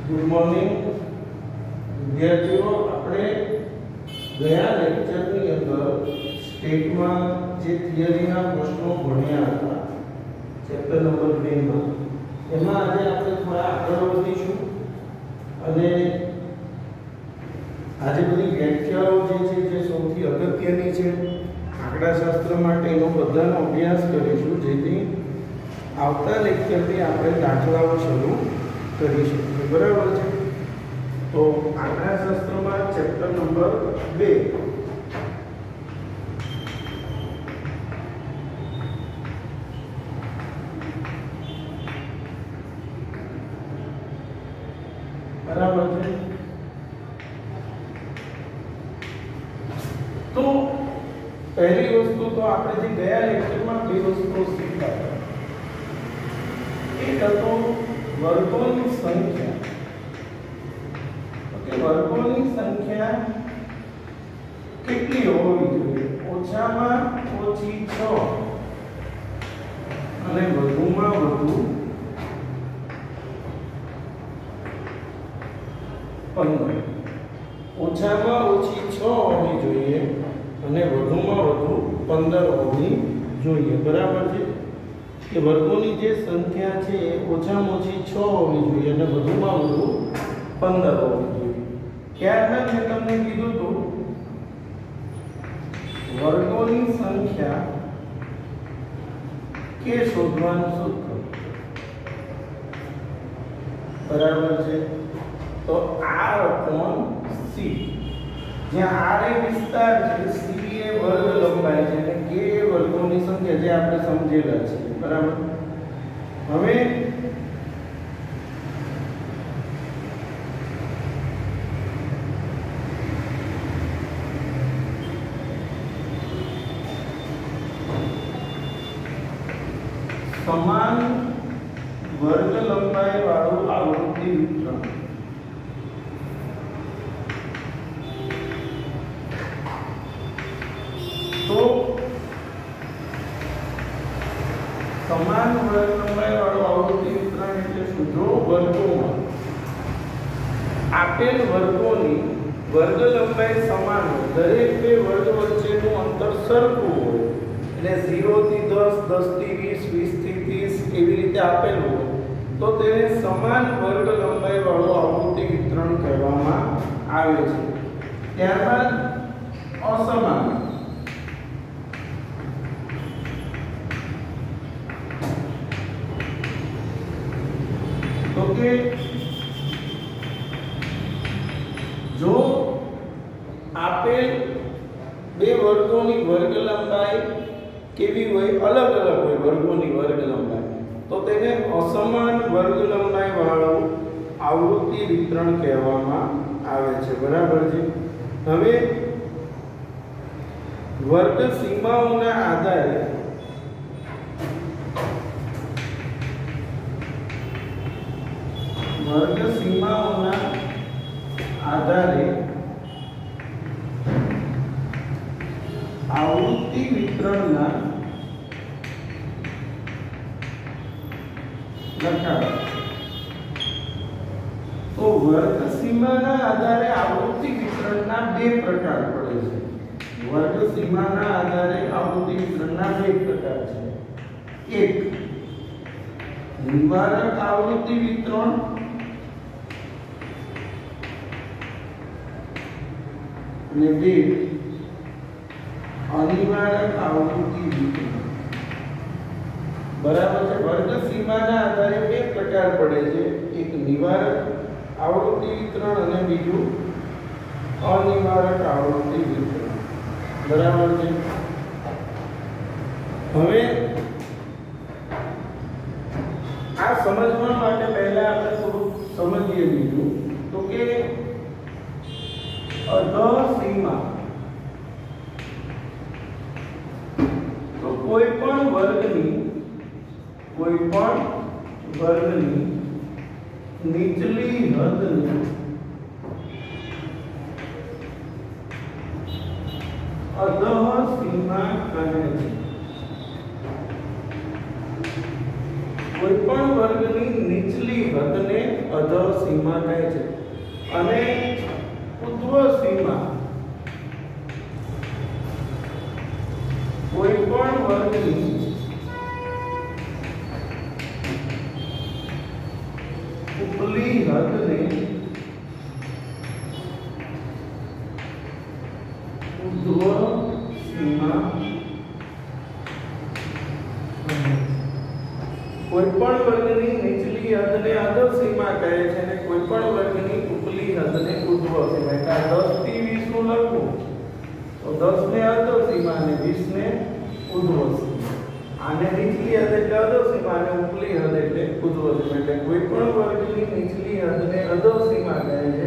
Good morning વિદ્યાર્થીઓ। આપણે ગયા લેક્ચરની અંદર સ્ટેટમાં જે થિયરીના પ્રશ્નો ભણ્યા હતા ચેપ્ટર નંબર 2 માં, એમાં આજે આપણે થોડા આગળ વધીશું અને આજે બધી વ્યાખ્યાઓ જે છે જે સૌથી અગત્યની છે આંકડાશાસ્ત્ર માટે એનો બધાનો અભ્યાસ કરીશું, જેથી આવતા લેક્ચરથી આપણે દાખલાઓ શરૂ કરી શકીએ। બરાબર છે? તો આંકડાશાસ્ત્રમાં ચેપ્ટર નંબર 2 બરાબર છે। તો પહેલી વસ્તુ તો આપણે જે ગયા લેક્ચરમાં બે વસ્તુઓ શીખ્યા, એક હતો વર્ગોની સંખ્યા। ઓકે, વર્ગોની સંખ્યા કેટલી હોવી જોઈએ? ઓછામાં ઓછી 6 અને વધુમાં વધુ 15। ઓછામાં ઓછી 6 હોવી જોઈએ અને વધુમાં વધુ 15 હોવી જોઈએ। બરાબર છે? કે વર્ગોની જે સંખ્યા છે એ ઓછામાં ઓછી 6 હોવી જોઈએ અને વધુમાં વધુ 15 હોવી જોઈએ। ત્યારબાદ મેં તમને કીધું હતું વર્ગોની સંખ્યા કે શોધવાનું સૂત્ર। બરાબર છે? તો R/C, જ્યાં R એ વિસ્તાર છે, C એ વર્ગ લંબાઈ છે અને K એ વર્ગોની સંખ્યા, જે આપણે સમજેલા છે। બરાબર? હવે સમાન વર્ગ લંબાઈ વાળું આવૃત્તિ વિતરણ, તો સમાન વર્ગ લંબાઈ વાળું આવૃત્તિ વિતરણ એટલે શું? જો વર્ગોમાં આપેલ વર્ગોની વર્ગ લંબાઈ સમાન હોય, દરેક બે વર્ગ વચ્ચેનું અંતર સરખું હોય, એટલે 0 થી 10, 10 થી 20, 20 થી 30 એવી રીતે આપેલ હોય, તો તેને સમાન વર્ગ લંબાઈ વાળું આવૃત્તિ વિતરણ કહેવામાં આવે છે। ત્યારબાદ અસમાન, તો કે જો આપેલ બે વર્ગોની વર્ગ લંબાઈ કેવી હોય? અલગ અલગ હોય વર્ગોની વર્ગ લંબાઈ, તો તેને અસમાન વર્ગ લંબાઈ વાળું આવૃત્તિ વિતરણ કહેવામાં આવે છે। બરાબર છે? હવે વર્ગ સીમાઓના આધારે આવૃત્તિ વિતરણના પ્રકાર, તો વર્ગ સીમાના આધારે આવૃત્તિ વિતરણના બે પ્રકાર પડે છે। વર્ગ સીમાના આધારે આવૃત્તિ વિતરણના બે પ્રકાર છે। એક નિવારક આવૃત્તિ વિતરણ અને બે અનિવારક આવૃત્તિ વિતરણ। બરાબર છે? વર્ગ સીમાના આધારે બે પ્રકાર પડે છે, એક નિવારક આવૃત્તિ વિતરણ અને બીજું અનિવારક આવૃત્તિ વિતરણ। બરાબર છે? હવે આ સમજવા માટે પહેલા આપણે થોડું સમજીએ બીજું, તો કે અધસીમા, તો કોઈ પણ વર્ગની નીચલી હદને અધસીમા કહે છે। કોઈપણ વર્ગની નીચલી હદને અધર સીમા કહે છે અને ઉધ્વ સીમા કોઈ પણ વર્ગની ઉપલી હદને ઉધ્વ સીમા કોઈ પણ વર્ગની નીચલી હદને અધર સીમા કહે છે અને કોઈ પણ વર્ગની ઉપલી હદને ઉધ્વ સીમા. એટલે 10 થી 20 નું લખવું તો 10 ને અધર સીમા અને 20 ને ઉધ્વ સીમા. આને નીચલી હદ એટલે અધર સીમા અને ઉપલી હદ એટલે ઉધ્વ સીમા. એટલે કોઈ પણ વર્ગની નીચલી હદને અધર સીમા કહે છે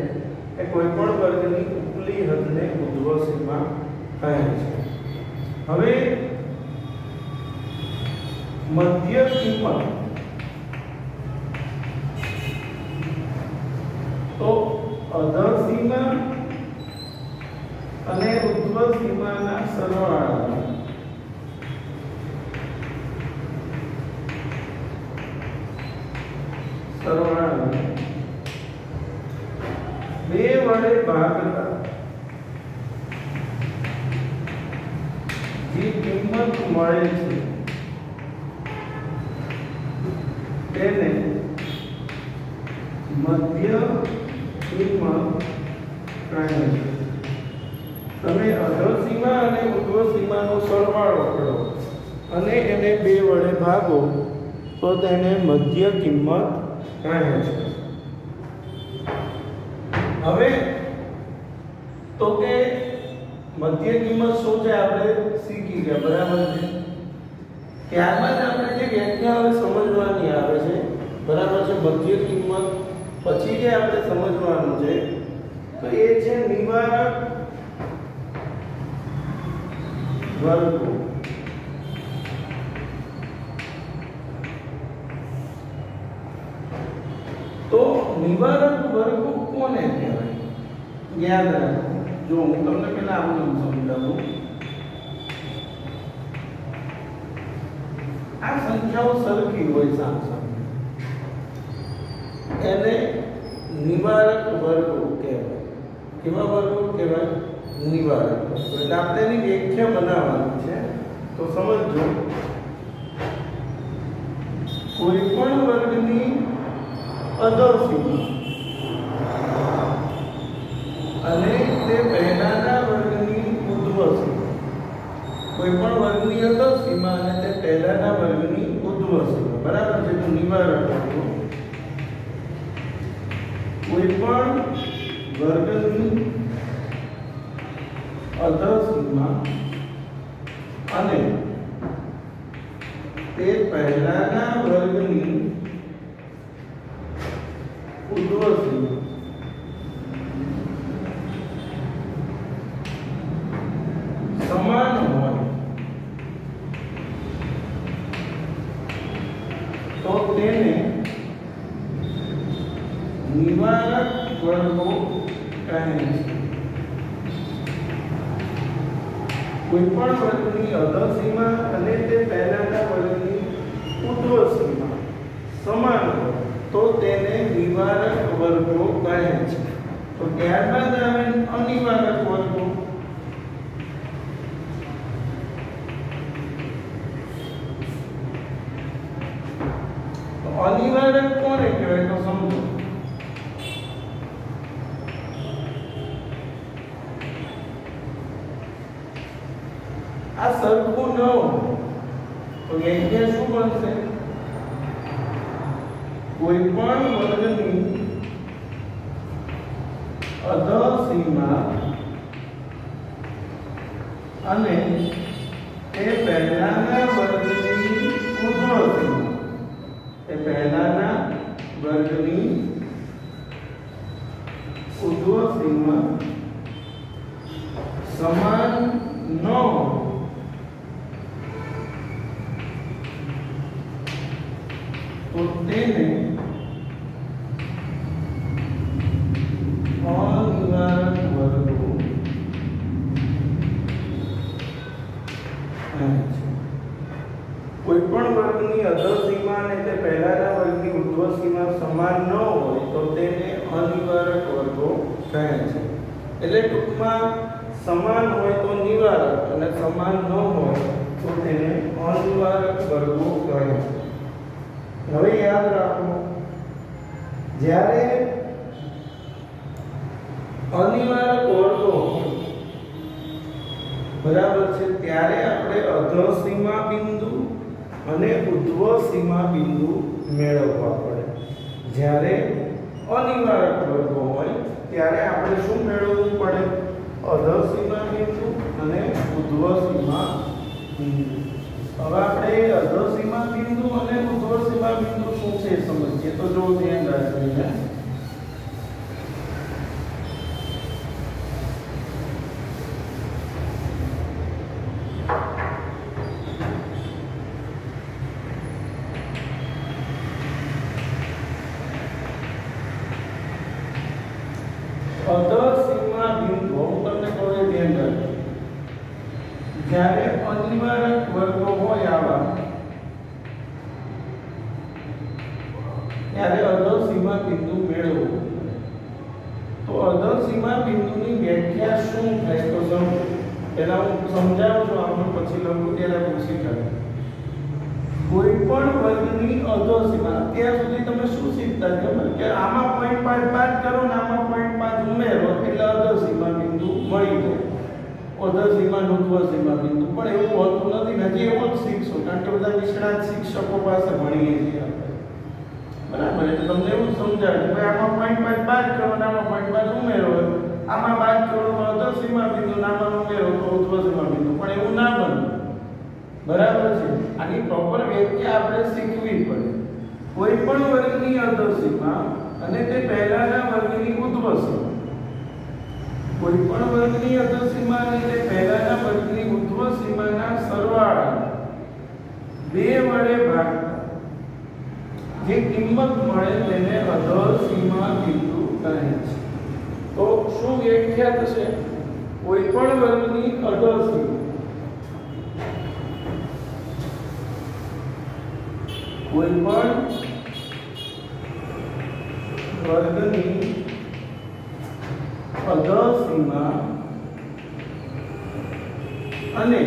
એ કોઈ પણ વર્ગની ઉપલી હદને ઉધ્વ સીમા કહે છે. હવે મધ્ય કિંમત તો અધર સીમા અને ઉધ્વ સીમાના સરવાળા બે વડે ભાગતા જે કિંમત મળે છે તેને મધ્ય કિંમત કહે છે. તમે અધર સીમા અને ઉધ્વ સીમાનો સરવાળો કરો અને એને બે વડે ભાગો તો તેને મધ્ય કિંમત કહે છે. હવે તો કે મધ્ય કિંમત શું છે આપણે શીખી ગયા, બરાબર છે. ત્યારબાદ આપણે જે વ્યાખ્યા હવે સમજવાની આવે છે, બરાબર છે. મધ્ય કિંમત પછી જે આપણે સમજવાનું છે તો એ છે નિવારક વર્ગો. તો નિવારક વર્ગો કોને કહેવાય યાદ રાખો. જો હું તમને પહેલા આવું સમજાવું. આ સંખ્યાઓ સરખી હોય સામસામે એને નિવારક વર્ગો કહેવાય. કેવા વર્ગો કહેવાય? નિવારક વર્ગો. એટલે આપણે એની વ્યાખ્યા બનાવવાની છે. તો સમજો, કોઈ પણ વર્ગની અધર સીમા અને તે પહેલાના વર્ગની ઉધ્વ સીમા. કોઈ પણ વર્ગની અધર સીમા અને તે પહેલાના વર્ગની ઉધ્વ સીમા, બરાબર છે. તો નિવારક વર્ગો કોઈ પણ વર્ગની અધર સીમા અને તે પહેલાના વર્ગની ઉધ્વ સીમા સમાન હોય તો તેને નિવારક વર્ગો કહે છે. કોઈ પણ વર્ગની અધર સીમા અને તે પહેલાના વર્ગની ઉધ્વ સીમા સમાન હોય તો તેને નિવારક વર્ગો કહે છે. તો ત્યારબાદ આવે અનિવારક વર્ગો. અનિવારક કોને કહેવાય? તો સમજો, આ સરખું ન હોય તો વ્યાખ્યા શું બનશે? કોઈ પણ વર્ગની અધર સીમા અને તે પહેલાના વર્ગની ઉધ્વ સીમા, તે પહેલાના વર્ગની ઉધ્વ સીમા સમાન ન હોય તો તેને અનિવારક વર્ગો કોઈ પણ વર્ગની અધર સીમા અને તે પહેલાના વર્ગની ઉધ્વ સીમા સમાન ન હોય તો કહે છે. એટલે ટૂંકમાં સમાન હોય તો નિવારક અને સમાન ન હોય તો તેને અનિવારક વર્ગો કહે છે. હવે યાદ રાખો, જ્યારે અનિવારક વર્ગો બરાબર છે ત્યારે આપણે અધઃ સીમા બિંદુ અને ઉધ્વ સીમા બિંદુ મેળવવા પડે. જ્યારે અનિવારક વર્ગો હોય ત્યારે આપણે શું મેળવવું પડે? અધઃ સીમા બિંદુ અને ઉધ્વ સીમા બિંદુ. હવે આપણે અધઃ સીમા બિંદુ અને ઉધ્વ સીમા બિંદુ શું છે સમજીએ. તો જો ધ્યાન રાખીને અધઃ સીમા બિંદુ હું તમને કહું ધ્યાન રાખજો. જ્યારે અનિવારક વર્ગો હોય આવા ત્યારે અધઃ સીમા બિંદુ મેળવવું. તો અધઃ સીમા બિંદુની વ્યાખ્યા શું થાય તો સમજો. પહેલા હું સમજાવું છું, આપણે પછી લખું ત્યારે પૂછી કાઢો. કોઈ પણ વર્ગની અધઃ સીમા. અત્યાર સુધી તમે શું શીખતા ખબર કે આમાં 0.5 બાદ કરો ને આમાં 0.5 ઉમેરો એટલે અધઃ સીમા બિંદુ મળી જાય. અધઃ સીમા ઉધ્વ સીમા બિંદુ. પણ એવું હોતું નથી. હજી એવું જ શીખશું કારણ કે બધા નિષ્ણાત શિક્ષકો પાસે ભણીએ છીએ આપણે. બરાબર? એટલે તમને એવું સમજાવે કે આમાં 0.5 બાદ કરો ને આમાં 0.5 ઉમેરો, આમાં બાદ કરો તો અધઃ સીમા બિંદુ, આમાં ઉમેરો તો ઉધ્વ સીમા બિંદુ. પણ એવું ના બને. બરાબર છે? આની પ્રોપર વ્યાખ્યા આપણે શીખવી પડે. કોઈ પણ વર્ગની અધઃ સીમા અને તે પહેલાના વર્ગની ઉધ્વ સીમા. કોઈ પણ વર્ગની અધઃ સીમા અને તે પહેલાના વર્ગની ઉધ્વ સીમાના સરવાળા બે વડે ભાગતા જે કિંમત મળે તેને અધઃ સીમા બિંદુ કહે છે. તો શું વ્યાખ્યા થશે? કોઈ પણ વર્ગની અધઃ સીમા, કોઈ પણ વર્ગની અધઃ સીમા અને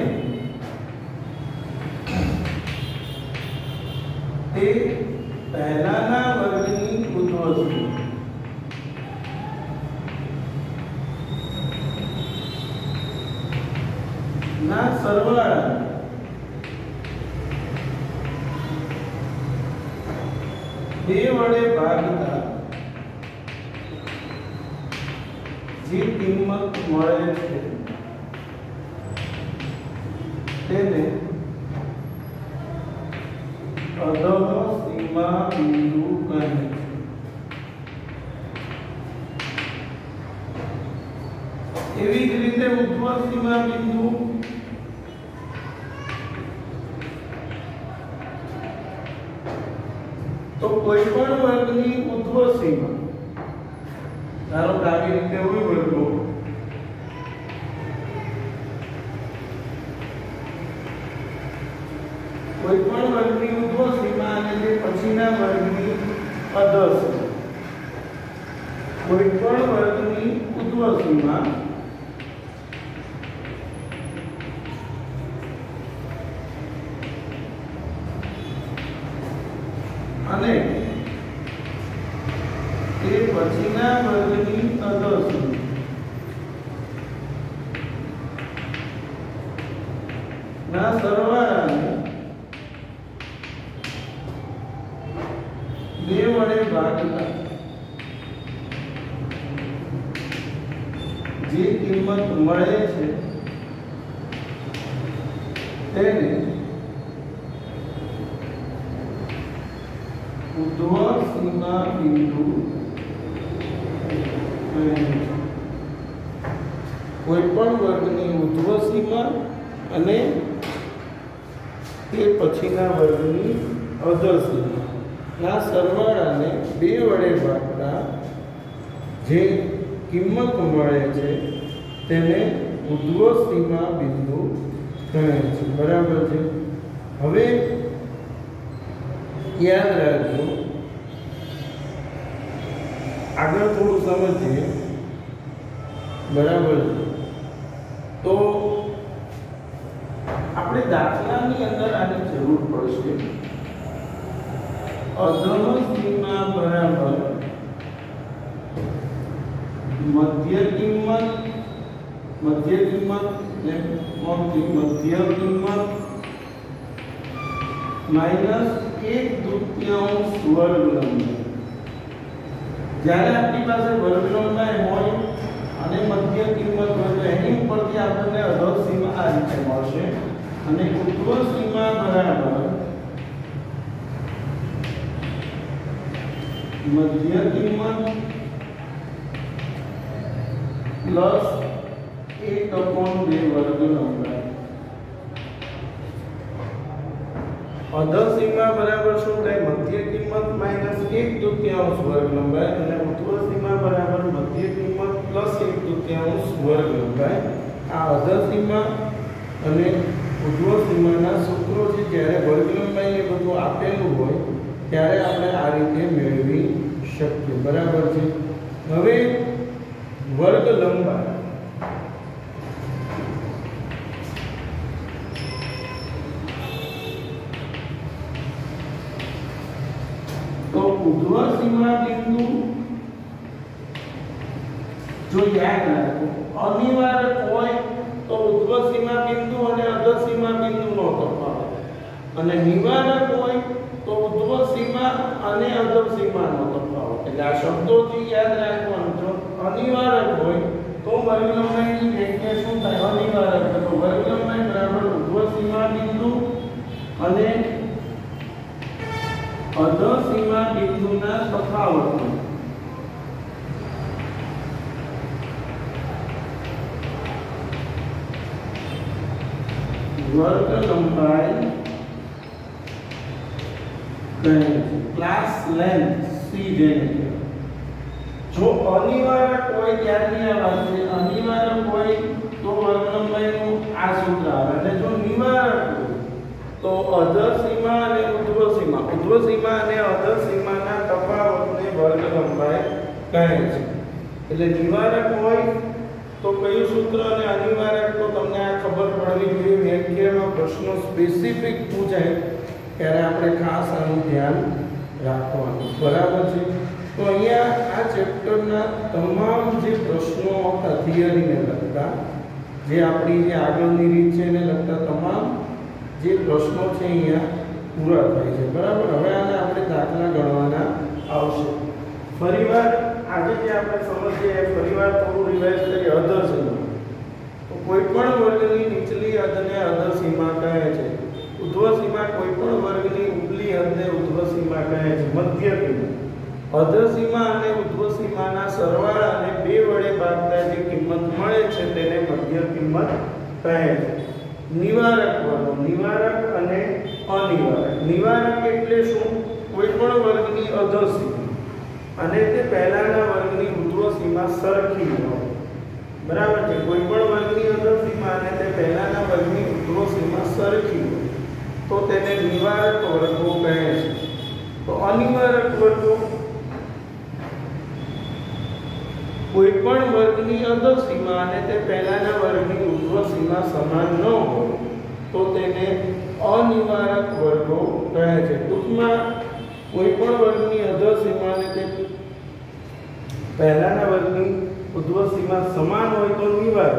તે પહેલાના વર્ગની ઉધ્વ સીમા ના સરવાળા બે વડે ભાગતા જે કિંમત મળે છે તેને અધઃ સીમા બિંદુ કહે છે. એવી જ રીતે ઉધ્વ સીમા બિંદુ તો કોઈ પણ વર્ગની ઉધ્વ સીમા, ધારો કે આવી રીતે હોય વર્ગો, કોઈ પણ વર્ગની ઉધ્વ સીમા અને તે પછીના વર્ગની અધઃ સીમા. કોઈ પણ વર્ગની ઉધ્વ સીમા અને તે પછીના વર્ગની અધઃ સીમા ના સરવાળાને બે વડે ભાગતા જે કિંમત મળે છે તેને ઉધ્વ સીમા બિંદુ કહે છે. કોઈ પણ વર્ગની ઉધ્વ સીમા અને તે પછીના વર્ગની અધઃ સીમા ના સરવાળાને બે વડે ભાગતા જે કિંમત મળે છે તેને ઉધ્વ સીમા બિંદુ કહે છે. બરાબર છે? હવે યાદ રાખજો, આગળ થોડું સમજીએ બરાબર છે। તો આપણે દાખલાની અંદર આની જરૂર પડશે। અધમ સીમા બરાબર મધ્ય કિંમત માઈનસ 1/2 વર્ગ લંબાઈ। જ્યારે આપણી પાસે વર્ગ લંબાઈ હોય અને મધ્ય કિંમત હોય તો એની ઉપરથી આપણને અધર સીમા આ રીતે મળશે અને ઉર્ધ્વ સીમા બરાબર મધ્ય કિંમત પ્લસ 1/2 વર્ગ લંબાઈ। અધર સીમા બરાબર શું થાય? મધ્ય કિંમત માઈનસ 1/2 વર્ગ લંબાઈ અને ઉર્ધ્વ સીમા બરાબર મધ્ય કિંમત પ્લસ 1/2 વર્ગ લંબાઈ। આ અધર સીમા અને ઉર્ધ્વ સીમાના સૂત્રો છે જ્યારે વર્ગ લંબાઈ એ બધું આપેલું હોય ત્યારે આપણે આ રીતે મેળવી શકીએ। બરાબર છે। હવે વર્ગ લંબાઈ તો ઉર્ધ્વ સીમા બિંદુ જો યાદ રાખો અનિવાર્ય હોય તો ઉર્ધ્વ સીમા બિંદુ અને અધર સીમા બિંદુનો તફાવત અને નિવારક હોય તો ઉર્ધ્વ સીમા અને અધર સીમાનો તફાવત। એટલે આ શબ્દોથી યાદ રાખવાનું। જો અનિવારક હોય તો વર્ગ લંબાઈની વ્યાખ્યા શું થાય? અનિવારક તો વર્ગ લંબાઈ બરાબર ઉર્ધ્વ સીમા બિંદુ અને અધર સીમા બિંદુના તફાવતનો વર્ગ લંબાઈ ક્લાસ લેન્થ સી જેને જો અનિવાર્ય હોય ત્યારની આ વાત છે। અનિવાર્ય હોય તો વર્ગ લંબાઈનું આ સૂત્ર આવે અને જો નિવારક હોય તો અધર સીમા અને ઉર્ધ્વ સીમા અને અધર સીમાના તફાવતને વર્ગ લંબાઈ કહે છે। એટલે નિવારક હોય તો કયું સૂત્ર અને અનિવારક તો તમને આ ખબર પડવી જોઈએ। વ્યાખ્યામાં પ્રશ્નો સ્પેસિફિક પૂછાય ત્યારે આપણે ખાસ આનું ધ્યાન રાખવાનું। બરાબર છે। તો અહીંયા આ ચેપ્ટરના તમામ જે પ્રશ્નો હતા થિયરીને લગતા જે આપણી જે આગળની રીત છે એને લગતા તમામ જે પ્રશ્નો છે અહીંયા પૂરા થાય છે। બરાબર। હવે આને આપણે દાખલા ગણવાના આવશે। ફરીવાર આજે જે આપણે સમજીએ ફરીવાર થોડું રિવાઇઝ કરીએ। અધર સીમા તો કોઈ પણ વર્ગની નીચલી હદને અધર સીમા કહે છે। ઉર્ધ્વ સીમા કોઈ પણ વર્ગની ઉપલી હદને ઉર્ધ્વ સીમા કહે છે। મધ્ય કિંમત અધર સીમા અને ઉર્ધ્વ સીમાના સરવાળાને 2 વડે ભાગતા જે કિંમત મળે છે તેને મધ્ય કિંમત કહે છે। નિવારક વર્ગો નિવારક અને અનિવારક। નિવારક એટલે શું? કોઈ પણ વર્ગની અધર સીમા અને તે પહેલાના વર્ગની ઉર્ધ્વ સીમા સરખી હોય। બરાબર છે। કોઈ પણ વર્ગની અધર સીમા અને તે પહેલાના વર્ગની ઉર્ધ્વ સીમા સરખી હોય તો તેને નિવારક વર્ગો કહે છે। તો અનિવારક વર્ગો કોઈ પણ વર્ગની અધર સીમા અને તે પહેલાના વર્ગની ઉર્ધ્વ સીમા સમાન ન હોય તો તેને અનિવારક વર્ગો કહે છે। ટૂંકમાં કોઈ પણ વર્ગની અધર સીમા અને તે પહેલાના વર્ગની ઉર્ધ્વ સીમા સમાન હોય તો નિવારક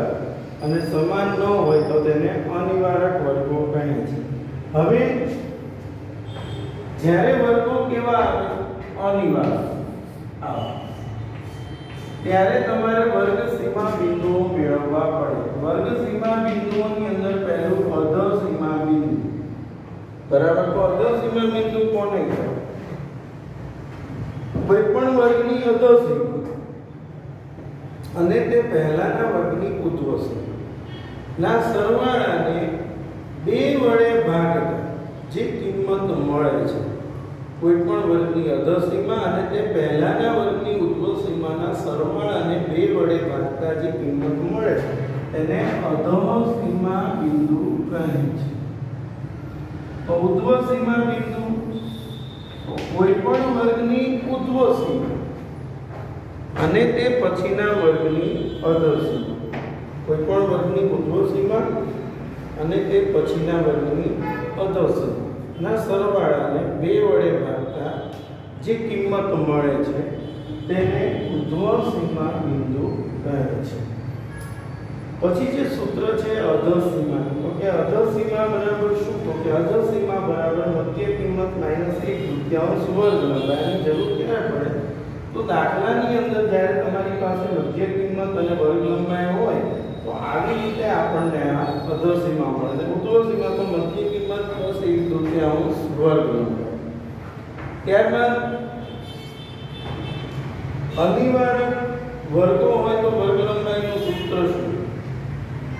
અને સમાન ન હોય તો તેને અનિવારક વર્ગો કહે છે। હવે જ્યારે વર્ગો કેવા આવે અનિવાર્ય આવે ત્યારે તમારે વર્ગ સીમા બિંદુઓ મેળવવા પડે। વર્ગ સીમા બિંદુઓની અંદર પહેલું અધર સીમા બિંદુ। બરાબર। તો અધર સીમા બિંદુ કોને કહેવાય? કોઈ પણ વર્ગની અધર સીમા અને તે પહેલાના વર્ગની ઉર્ધ્વ સીમા ના સરવાળાને 2 વડે ભાગતા જે કિંમત મળે છે। કોઈ પણ વર્ગની અધર સીમા અને તે પહેલાના વર્ગની ઉર્ધ્વ સીમાના સરવાળાને 2 વડે ભાગતા જે કિંમત મળે છે તેને અધમ સીમા બિંદુ કહે છે। તો ઉર્ધ્વ સીમા બિંદુ કોઈ પણ વર્ગની ઉર્ધ્વ સીમા અને તે પછીના વર્ગની અધર સીમા કોઈ પણ વર્ગની ઉર્ધ્વ સીમા અને તે પછીના વર્ગની અધર સીમાના સરવાળાને 2 વડે ભાગતા જે કિંમત મળે છે તેને ઉર્ધ્વ સીમા બિંદુ કહે છે. પછી જે સૂત્ર છે અધર સીમા, તો કે અધર સીમા બરાબર શું? તો કે અધર સીમા બરાબર મધ્ય કિંમત -1/3 વર્ગ લંબાઈની જરૂર ક્યારે પડે? તો દાખલાની અંદર જ્યારે તમારી પાસે મધ્ય કિંમત અને વર્ગ લંબાઈ હોય તો આવી રીતે આપણને આ અધર સીમા મળે છે. ઉર્ધ્વ સીમા તો મધ્ય કિંમત + 1/3 વર્ગ લંબાઈ. ત્યારબાદ અનિવાર્ય વર્ગો હોય તો વર્ગ લંબાઈનું સૂત્ર શું?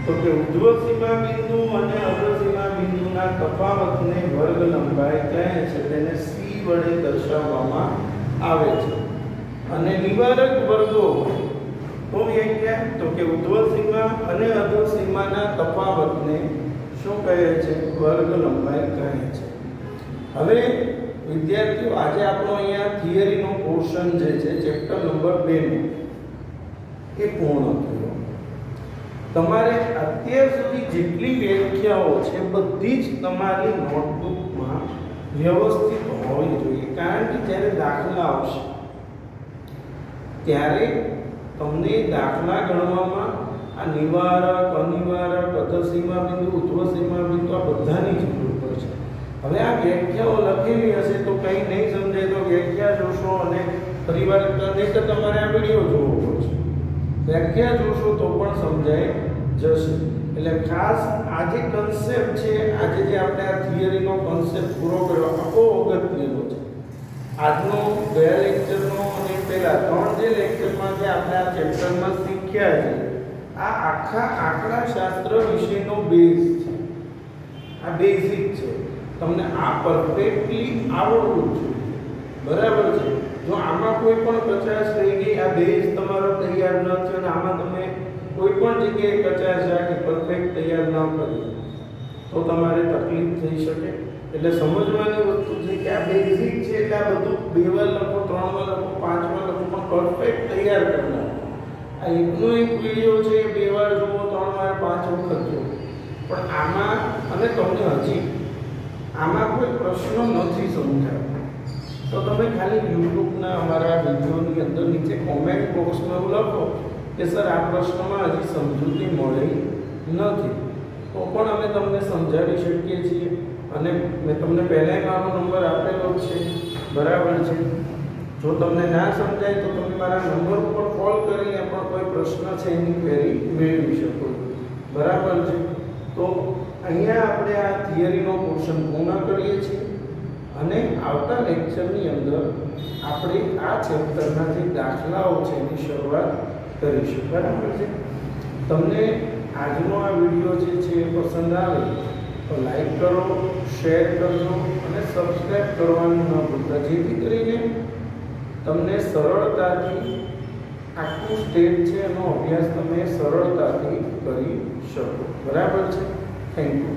તો કે ઉર્ધ્વ સીમા બિંદુ અને અધર સીમા બિંદુના તફાવતને વર્ગ લંબાઈ કહે છે. તેને c વડે દર્શાવવામાં આવે છે. અને નિવારક વર્ગો તો વ્યાખ્યા તો કે ઉર્ધ્વ સીમા અને અધર સીમાના તફાવતને શું કહે છે? વર્ગ લંબાઈ કહે છે. હવે વિદ્યાર્થીઓ, આજે આપણો અહીંયા થિયરીનો પોર્શન જે છે ચેપ્ટર નંબર 2 નો એ પૂર્ણ થયો. તમારે અત્યાર સુધી જેટલી વ્યાખ્યાઓ છે બધી જ તમારી નોટબુકમાં વ્યવસ્થિત હોવી જોઈએ. કારણ કે જ્યારે દાખલા આવશે ત્યારે તમને દાખલા ગણવામાં આ નિવારક, અનિવારક, અધર સીમા બિંદુ, ઉર્ધ્વ સીમા બિંદુ આ બધાની જરૂર પડશે. હવે આ વ્યાખ્યાઓ લખેલી હશે તો કંઈ નહીં સમજાય તો વ્યાખ્યા જોશો અને પરિવાર નહીં તો તમારે આ વિડીયો જોવો પડશે. વ્યાખ્યા જોશો તો પણ સમજાય જશે. એટલે ખાસ આ જે કન્સેપ્ટ છે, આજે જે આપણે આ થિયરીનો કન્સેપ્ટ પૂરો કર્યો આ બહુ અગત્યનો છે. આજનો ગયા લેક્ચરનો અને પહેલા 3 જે લેક્ચરમાં જે આપણે આ ચેપ્ટરમાં શીખ્યા છે આ આખા આંકડાશાસ્ત્ર વિષયનો બેઝ છે. આ બેઝિક છે. તમને આ પરફેક્ટલી આવડવું જોઈએ. બરાબર છે? જો આમાં કોઈ પણ કચાશ રહી ગઈ, આ બેઝ તમારો તૈયાર ન થયો અને આમાં તમે કોઈ પણ જગ્યાએ કચાશ રાખી પરફેક્ટ તૈયાર ન કરી તો તમારે તકલીફ થઈ શકે. એટલે સમજવાની વસ્તુ છે કે આ બેઝિક છે એટલે આ બધું 2 વાર લખો, 3 વાર લખો, 5 વાર લખો પણ પરફેક્ટ તૈયાર કરનાર. આ એકનો એક વિડીયો છે 2 વાર જુઓ, 3 વાર, 5 વખત જુઓ પણ આમાં અને તમને હજી આમાં કોઈ પ્રશ્ન નથી સમજાતો તો તમે ખાલી યુટ્યુબના અમારા વિડીયોની અંદર નીચે કોમેન્ટ બોક્સમાં એવું લખો કે સર આ પ્રશ્નમાં હજી સમજૂતી મળી નથી તો પણ અમે તમને સમજાવી શકીએ છીએ. અને મેં તમને પહેલાં મારો નંબર આપેલો છે. બરાબર છે? જો તમને ના સમજાય તો તમે મારા નંબર ઉપર કોલ કરીને પણ કોઈ પ્રશ્ન છે એની ક્વેરી મેળવી શકો. બરાબર છે? તો અહીંયા આપણે આ થિયરીનો પોર્શન પૂર્ણ કરીએ છીએ અને આવતા લેક્ચરની અંદર આપણે આ ચેપ્ટરના જે દાખલાઓ છે એની શરૂઆત કરીશું. બરાબર છે? તમને આજનો આ વિડીયો જે છે એ પસંદ આવે તો લાઈક કરો, શેર કરજો અને સબસ્ક્રાઇબ કરવાનું ન ભૂલતા, જેથી કરીને તમને સરળતાથી આખું સ્ટેપ છે એનો અભ્યાસ તમે સરળતાથી કરી શકો. બરાબર છે? Thank you.